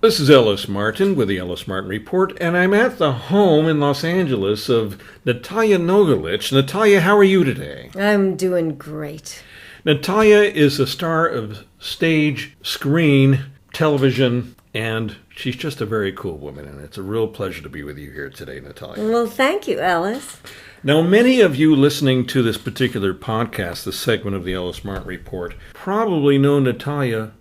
This is Ellis Martin with the Ellis Martin Report, and I'm at the home in Los Angeles of Natalija Nogulich. Natalija, how are you today? I'm doing great. Natalija is a star of stage, screen, television, and she's just a very cool woman, and it's a real pleasure to be with you here today, Natalija. Well, thank you, Ellis. Now, many of you listening to this particular podcast, this segment of the Ellis Martin Report, probably know Natalija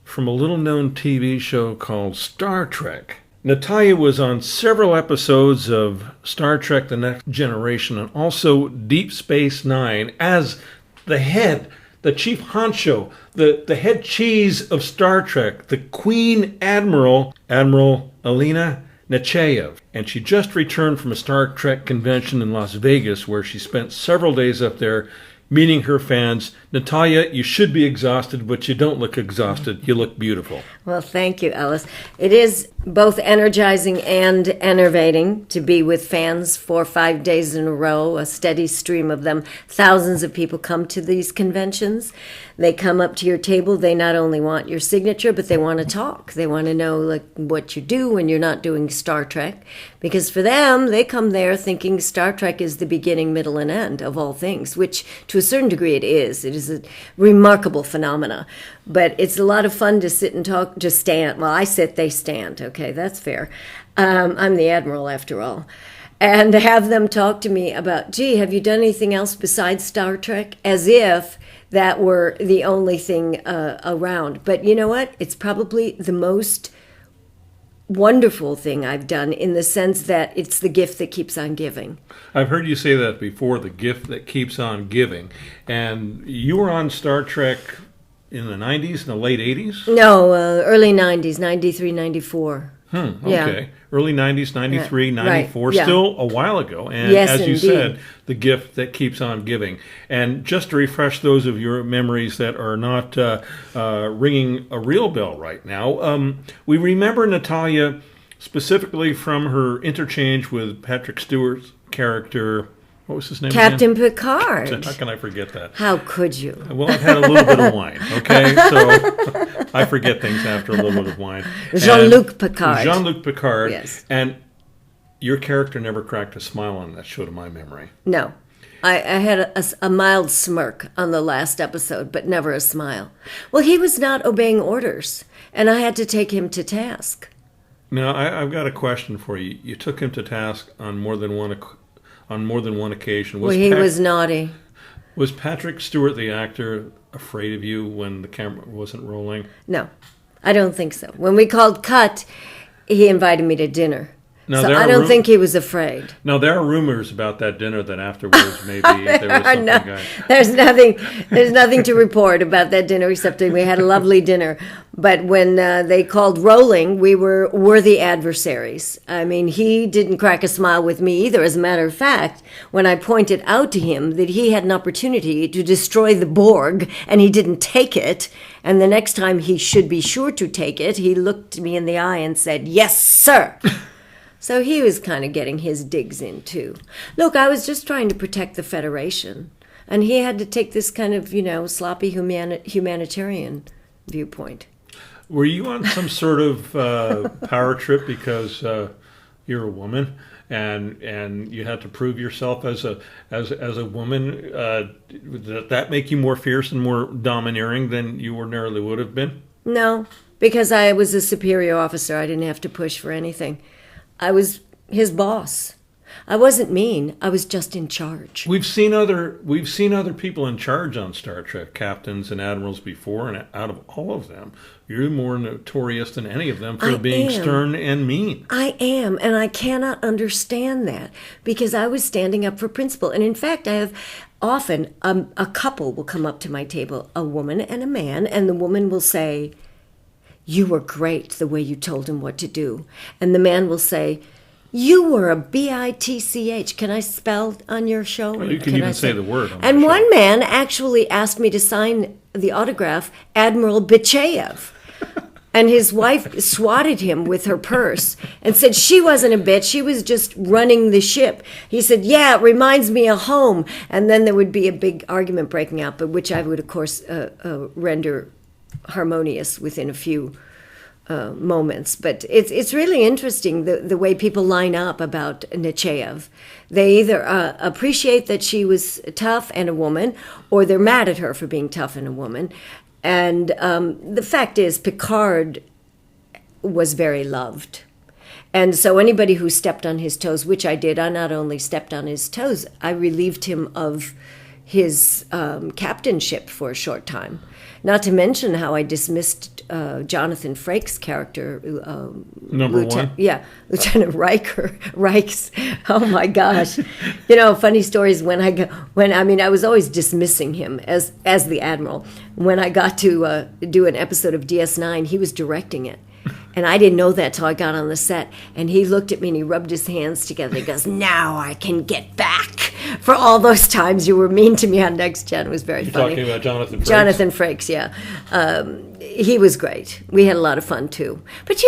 from a little-known TV show called Star Trek. Natalija was on several episodes of Star Trek The Next Generation and also Deep Space Nine as the head, the chief honcho, the head cheese of Star Trek, the Queen Admiral, Admiral Alynna Nechayev. And she just returned from a Star Trek convention in Las Vegas where she spent several days up there meeting her fans. Natalija, you should be exhausted, but you don't look exhausted. You look beautiful. Well, thank you, Ellis. It is both energizing and enervating to be with fans 4 or 5 days in a row, a steady stream of them. Thousands of people come to these conventions. They come up to your table. They not only want your signature, but they want to talk. They want to know what you do when you're not doing Star Trek. Because for them, they come there thinking Star Trek is the beginning, middle, and end of all things, which to a certain degree it is. It is a remarkable phenomena. But it's a lot of fun to sit and talk, just stand. Well, I sit, they stand. Okay, that's fair. I'm the Admiral after all. And have them talk to me about, gee, have you done anything else besides Star Trek? As if that were the only thing around. But you know what? It's probably the most wonderful thing I've done in the sense that it's the gift that keeps on giving. I've heard you say that before, the gift that keeps on giving. And you were on Star Trek in the 90s, in the late 80s? No, early 90s, 93, 94. Okay. Yeah. Early 90s, 93, 94, Right. Yeah. Still a while ago. And Yes, as you indeed. said, the gift that keeps on giving. And just to refresh those of your memories that are not ringing a real bell right now, we remember Natalija specifically from her interchange with Patrick Stewart's character. What was his name Captain again? Picard. How can I forget that? How could you? Well, I've had a little bit of wine, okay? So I forget things after a little bit of wine. Jean-Luc Picard. Jean-Luc Picard. Yes. And your character never cracked a smile on that show, to my memory. No. I had a mild smirk on the last episode, but never a smile. Well, he was not obeying orders, and I had to take him to task. Now, I've got a question for you. You took him to task on more than one occasion. Well, he was naughty. Was Patrick Stewart, the actor, afraid of you when the camera wasn't rolling? No, I don't think so. When we called cut, he invited me to dinner. Now, so I don't think he was afraid. Now, there are rumors about that dinner that afterwards maybe there was something. No, there's nothing to report about that dinner except that we had a lovely dinner. But when they called rolling, we were worthy adversaries. I mean, he didn't crack a smile with me either. As a matter of fact, when I pointed out to him that he had an opportunity to destroy the Borg and he didn't take it, and the next time he should be sure to take it, he looked me in the eye and said, "Yes, sir." So he was kind of getting his digs in, too. Look, I was just trying to protect the Federation. And he had to take this kind of, sloppy humanitarian viewpoint. Were you on some sort of power trip because you're a woman and you had to prove yourself as a woman? Did that make you more fierce and more domineering than you ordinarily would have been? No, because I was a superior officer. I didn't have to push for anything. I was his boss. I wasn't mean. I was just in charge. We've seen other people in charge on Star Trek, captains and admirals before, and out of all of them, you're more notorious than any of them for being stern and mean. I am, and I cannot understand that because I was standing up for principle. And in fact, I have often a couple will come up to my table, a woman and a man, and the woman will say, "You were great the way you told him what to do." And the man will say, "You were a bitch." Can I spell on your show? Well, you can even say the word. And one man actually asked me to sign the autograph, Admiral Bichayev. And his wife swatted him with her purse and said she wasn't a bitch. She was just running the ship. He said, "Yeah, it reminds me of home." And then there would be a big argument breaking out, but which I would, of course, render harmonious within a few moments. But it's really interesting the way people line up about Nechayev. They either appreciate that she was tough and a woman, or they're mad at her for being tough and a woman. And the fact is, Picard was very loved. And so anybody who stepped on his toes, which I did, I not only stepped on his toes, I relieved him of his captainship for a short time. Not to mention how I dismissed Jonathan Frakes' character. Number one? Yeah, Lieutenant Riker. Rikes. Oh, my gosh. Funny stories I was always dismissing him as the Admiral. When I got to do an episode of DS9, he was directing it. And I didn't know that till I got on the set. And he looked at me and he rubbed his hands together. He goes, "Now I can get back for all those times you were mean to me on Next Gen." It was very funny. You're talking about Jonathan Frakes? Jonathan Frakes, yeah. He was great. We had a lot of fun, too. But,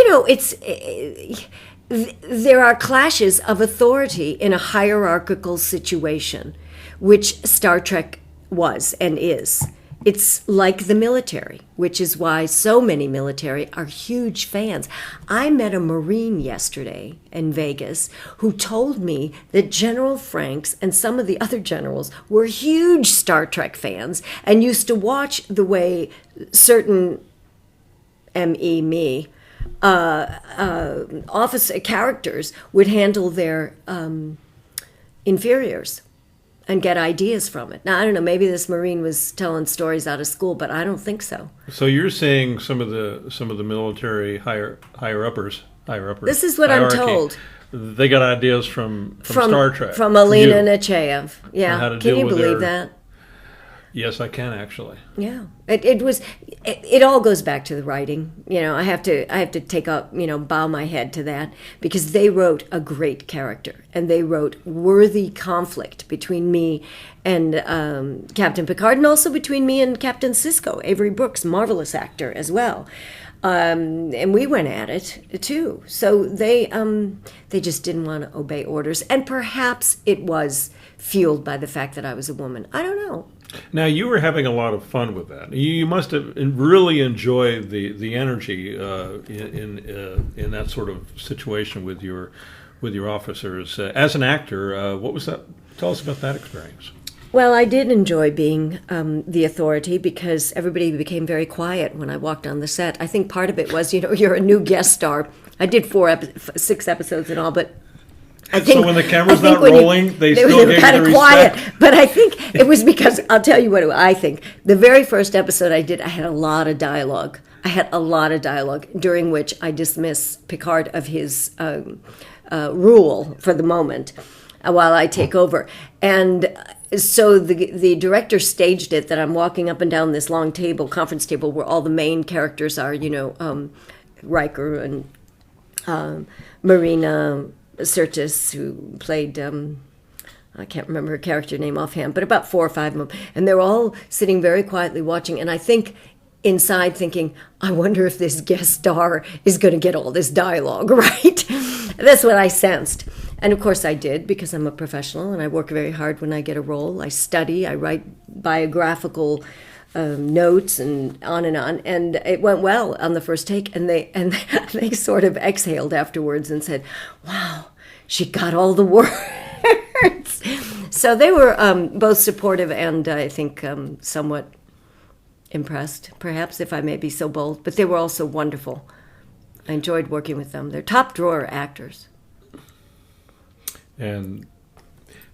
there are clashes of authority in a hierarchical situation, which Star Trek was and is. It's like the military, which is why so many military are huge fans. I met a Marine yesterday in Vegas who told me that General Franks and some of the other generals were huge Star Trek fans and used to watch the way certain office characters would handle their inferiors and get ideas from it. Now, I don't know, maybe this Marine was telling stories out of school, but I don't think so. So you're saying some of the military higher uppers. This is what I'm told. They got ideas from Star Trek. From Alynna Nechayev. Yeah. Can you believe that? Yes, I can actually. Yeah. It all goes back to the writing. I have to take up, bow my head to that, because they wrote a great character and they wrote worthy conflict between me and Captain Picard, and also between me and Captain Sisko. Avery Brooks, marvelous actor as well. And we went at it too. So they just didn't want to obey orders, and perhaps it was fueled by the fact that I was a woman. I don't know. Now, you were having a lot of fun with that. You must have really enjoyed the energy in that sort of situation with your officers. As an actor, what was that? Tell us about that experience. Well, I did enjoy being the authority, because everybody became very quiet when I walked on the set. I think part of it was, you're a new guest star. I did 6 episodes and all, but I think, so when the camera's not rolling, they still gave kind you the of quiet. respect? But I think it was because, I'll tell you what I think. The very first episode I did, I had a lot of dialogue. During which I dismiss Picard of his rule for the moment while I take over. And so the director staged it that I'm walking up and down this long conference table, where all the main characters are, Riker and Marina Sirtis, who played, I can't remember her character name offhand, but about 4 or 5 of them. And they're all sitting very quietly watching. And I think inside thinking, I wonder if this guest star is going to get all this dialogue, right? That's what I sensed. And of course I did, because I'm a professional and I work very hard when I get a role. I study, I write biographical notes and on. And it went well on the first take. And they sort of exhaled afterwards and said, "Wow, she got all the words." So they were both supportive and I think somewhat impressed, perhaps, if I may be so bold. But they were also wonderful. I enjoyed working with them. They're top drawer actors. And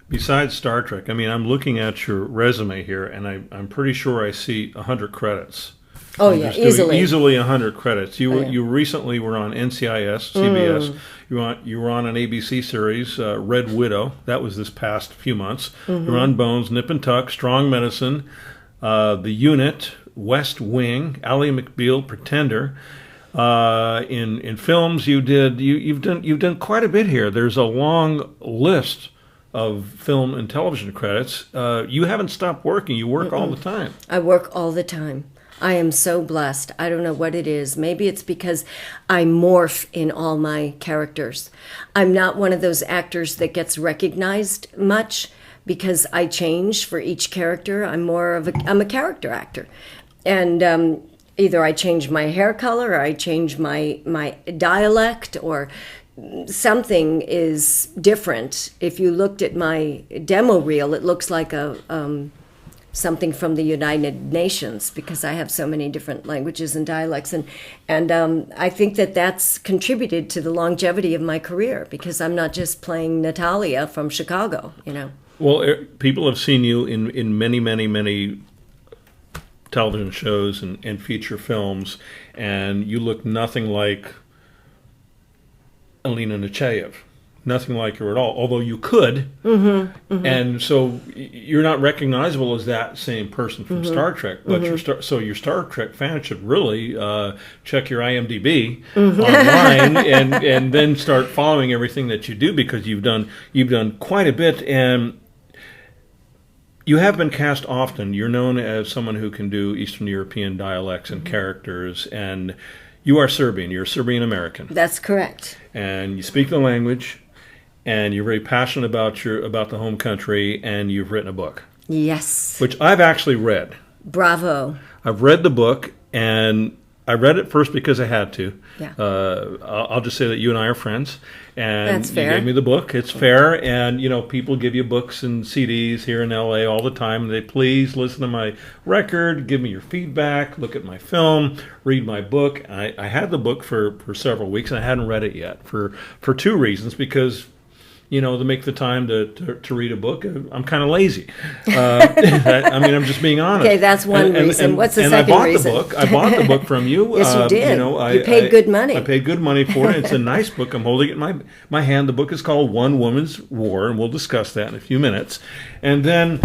besides Star Trek, I'm looking at your resume here, and I'm pretty sure I see 100 credits. Oh, yeah, easily 100 credits. You recently were on NCIS, CBS. You were on an ABC series, Red Widow. That was this past few months. You were on Bones, Nip and Tuck, Strong Medicine, The Unit, West Wing, Ally McBeal, Pretender. In films, you've done quite a bit here. There's a long list of film and television credits. You haven't stopped working. You work all the time. I work all the time. I am so blessed. I don't know what it is. Maybe it's because I morph in all my characters. I'm not one of those actors that gets recognized much because I change for each character. I'm a character actor. And either I change my hair color or I change my dialect or something is different. If you looked at my demo reel, it looks like something from the United Nations because I have so many different languages and dialects. And I think that that's contributed to the longevity of my career because I'm not just playing Natalija from Chicago, Well, people have seen you in many, many, many television shows and feature films, and you look nothing like Alynna Nechayev. Nothing like her at all, although you could. And so you're not recognizable as that same person from Star Trek. But your Star Trek fans should really check your IMDb online and then start following everything that you do because you've done quite a bit and you have been cast often. You're known as someone who can do Eastern European dialects and characters, and you are Serbian. You're Serbian American. That's correct. And you speak the language, and you're very passionate about the home country, and you've written a book. Yes. Which I've actually read. Bravo. I've read the book, and I read it first because I had to. Yeah. I'll just say that you and I are friends, and That's fair. You gave me the book. It's fair, and people give you books and CDs here in LA all the time. They please listen to my record, give me your feedback, look at my film, read my book. I had the book for several weeks, and I hadn't read it yet for two reasons. Because to make the time to read a book, I'm kind of lazy. I'm just being honest. Okay, that's one reason. What's the second reason? I bought the book from you. Yes, you did. You paid good money. I paid good money for it. It's a nice book. I'm holding it in my hand. The book is called One Woman's War, and we'll discuss that in a few minutes. And then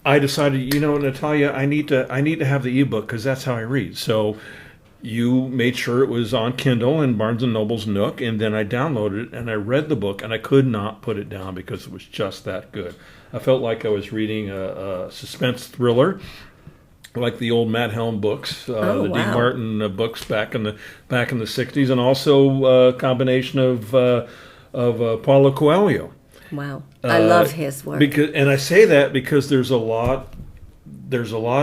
I decided, Natalija, I need to have the ebook because that's how I read. So you made sure it was on Kindle and Barnes & Noble's Nook, and then I downloaded it, and I read the book, and I could not put it down because it was just that good. I felt like I was reading a suspense thriller, like the old Matt Helm books, the D. Martin books back in the 60s, and also a combination of Paulo Coelho. Wow. I love his work. And I say that because there's a lot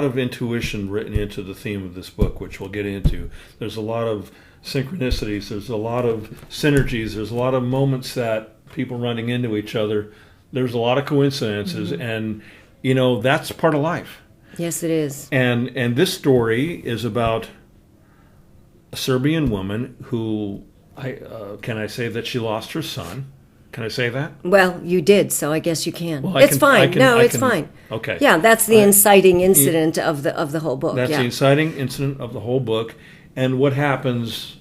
of intuition written into the theme of this book, which we'll get into. There's a lot of synchronicities. There's a lot of synergies. There's a lot of moments that people running into each other. There's a lot of coincidences, and that's part of life. Yes, it is. And this story is about a Serbian woman who, can I say that she lost her son? Can I say that? Well, you did, so I guess you can. Well, it's fine. It's fine. Okay. Yeah, that's the inciting incident of the whole book. That's the inciting incident of the whole book, and what happens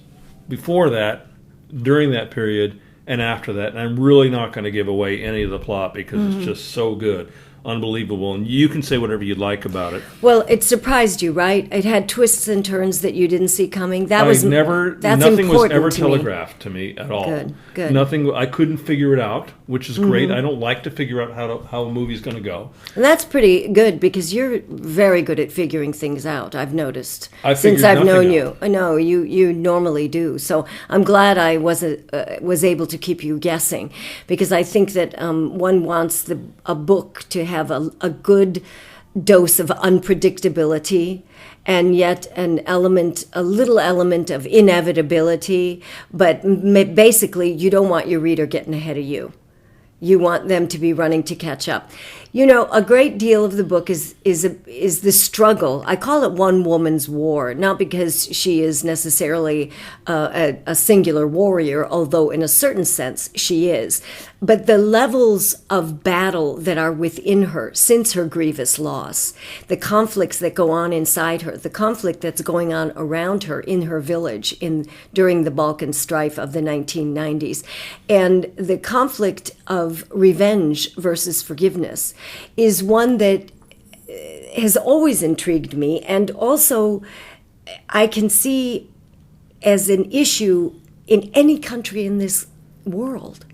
before that, during that period, and after that. And I'm really not going to give away any of the plot because it's just so good. Unbelievable, and you can say whatever you'd like about it. Well, it surprised you, right? It had twists and turns that you didn't see coming. Nothing was ever telegraphed to me at all. Good. Nothing. I couldn't figure it out, which is great. I don't like to figure out how a movie's going to go. And that's pretty good because you're very good at figuring things out. I've noticed since I've known you. No, you normally do. So I'm glad I was able to keep you guessing because I think that one wants a book to have a good dose of unpredictability and yet a little element of inevitability, but basically you don't want your reader getting ahead of you. You want them to be running to catch up. A great deal of the book is the struggle. I call it one woman's war, not because she is necessarily a singular warrior, although in a certain sense she is, but the levels of battle that are within her since her grievous loss, the conflicts that go on inside her, the conflict that's going on around her in her village during the Balkan strife of the 1990s, and the conflict of revenge versus forgiveness is one that has always intrigued me, and also I can see as an issue in any country in this world.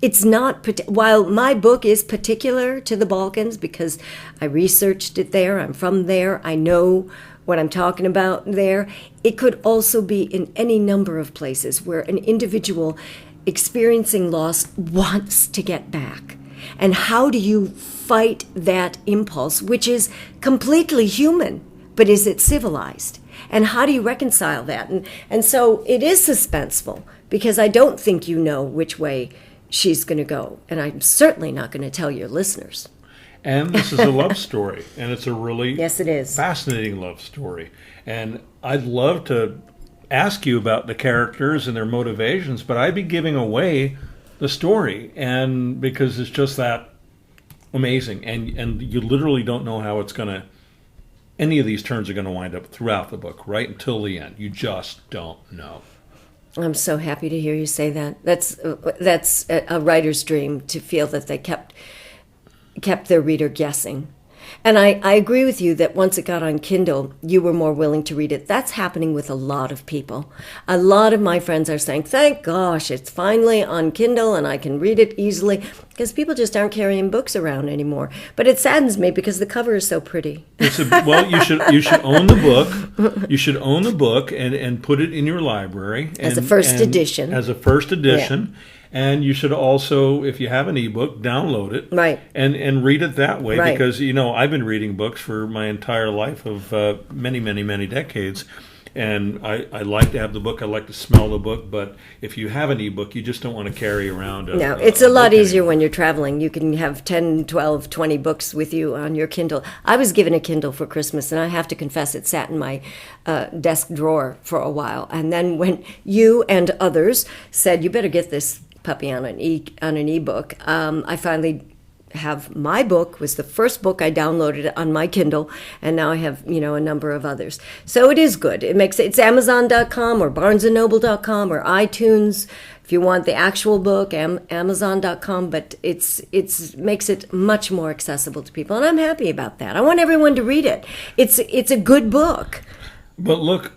It's not, while my book is particular to the Balkans because I researched it there, I'm from there, I know what I'm talking about there, it could also be in any number of places where an individual experiencing loss wants to get back. And how do you fight that impulse, which is completely human, but is it civilized? And how do you reconcile that? And so it is suspenseful, because I don't think you know which way she's going to go. And I'm certainly not going to tell your listeners. And this is a love story, and it's a really yes, it is. fascinating love story. And I'd love to ask you about the characters and their motivations, but I'd be giving away the story, and because it's just that amazing, and you literally don't know how it's going to, any of these turns are going to wind up throughout the book, right until the end. You just don't know. I'm so happy to hear you say that. That's a writer's dream, to feel that they kept their reader guessing. And I agree with you that once it got on Kindle, you were more willing to read it. That's happening with a lot of people. A lot of my friends are saying, thank gosh, it's finally on Kindle and I can read it easily, because people just aren't carrying books around anymore. But it saddens me because the cover is so pretty. Well, you should own the book. You should own the book and put it in your library. As a first edition. As a first edition. Yeah. And you should also, if you have an ebook, download it, right, and read it that way. Right. Because I've been reading books for my entire life of many, many, many decades, and I like to have the book. I like to smell the book. But if you have an ebook, you just don't want to carry around. No, it's a lot easier when you're traveling. You can have 10, 12, 20 books with you on your Kindle. I was given a Kindle for Christmas, and I have to confess, it sat in my desk drawer for a while. And then when you and others said, you better get this puppy on an ebook, I finally have my book. Was the first book I downloaded on my Kindle, and now I have a number of others. So it is good. It's Amazon.com or BarnesandNoble.com or iTunes. If you want the actual book, Amazon.com. But it's makes it much more accessible to people, and I'm happy about that. I want everyone to read it. It's a good book. But look,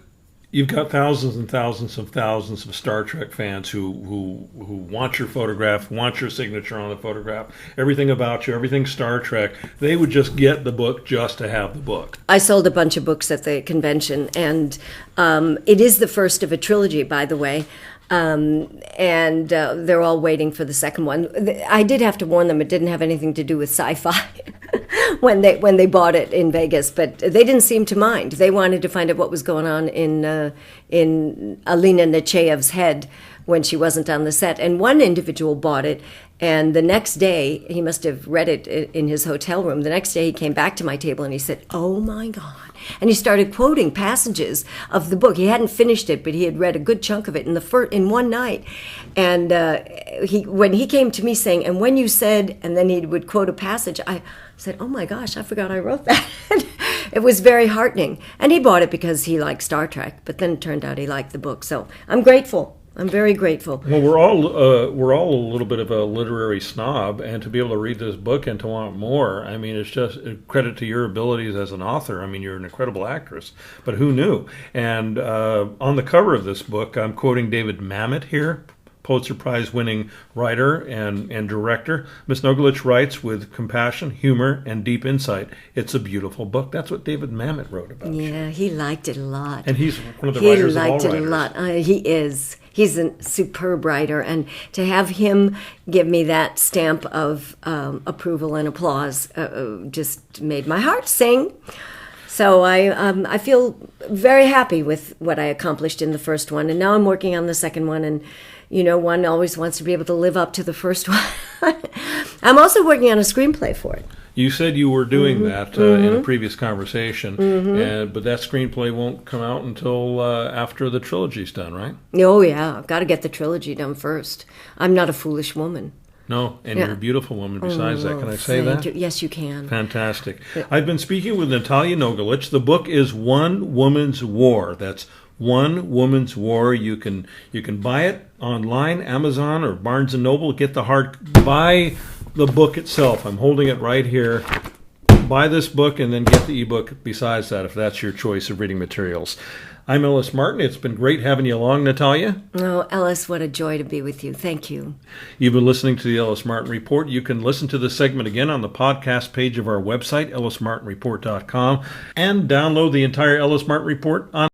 you've got thousands and thousands of Star Trek fans who want your photograph, want your signature on the photograph, everything about you, everything Star Trek. They would just get the book just to have the book. I sold a bunch of books at the convention, and it is the first of a trilogy, by the way. And they're all waiting for the second one. I did have to warn them it didn't have anything to do with sci-fi when they bought it in Vegas, but they didn't seem to mind. They wanted to find out what was going on in Alynna Nechayev's head when she wasn't on the set. And one individual bought it, and the next day, he must have read it in his hotel room. The next day he came back to my table and he said, "Oh my God." And he started quoting passages of the book. He hadn't finished it, but he had read a good chunk of it in one night. And when he came to me saying, "And when you said," and then he would quote a passage, I said, "Oh my gosh, I forgot I wrote that." It was very heartening. And he bought it because he liked Star Trek, but then it turned out he liked the book. So I'm grateful. I'm very grateful. Well, we're all a little bit of a literary snob, and to be able to read this book and to want more, I mean, it's just a credit to your abilities as an author. I mean, you're an incredible actress, but who knew? And on the cover of this book, I'm quoting David Mamet here, Pulitzer Prize-winning writer and director. Miss Nogulich writes with compassion, humor, and deep insight. It's a beautiful book. That's what David Mamet wrote about. Yeah, he liked it a lot. And he's one of the writers of all writers. He liked it a lot. He is. He's a superb writer, and to have him give me that stamp of approval and applause just made my heart sing. So I feel very happy with what I accomplished in the first one, and now I'm working on the second one, and one always wants to be able to live up to the first one. I'm also working on a screenplay for it. You said you were doing that in a previous conversation, but that screenplay won't come out until after the trilogy's done, right? Oh, yeah. I've got to get the trilogy done first. I'm not a foolish woman. No, and you're a beautiful woman besides that. Can I say that? You. Yes, you can. Fantastic. I've been speaking with Natalija Nogulich. The book is One Woman's War. That's One Woman's War. You can buy it online, Amazon or Barnes & Noble. Get the buy the book itself. I'm holding it right here. Buy this book and then get the ebook besides that, if that's your choice of reading materials. I'm Ellis Martin. It's been great having you along, Natalija. Oh, Ellis, what a joy to be with you. Thank you. You've been listening to the Ellis Martin Report. You can listen to this segment again on the podcast page of our website, ellismartinreport.com, and download the entire Ellis Martin Report on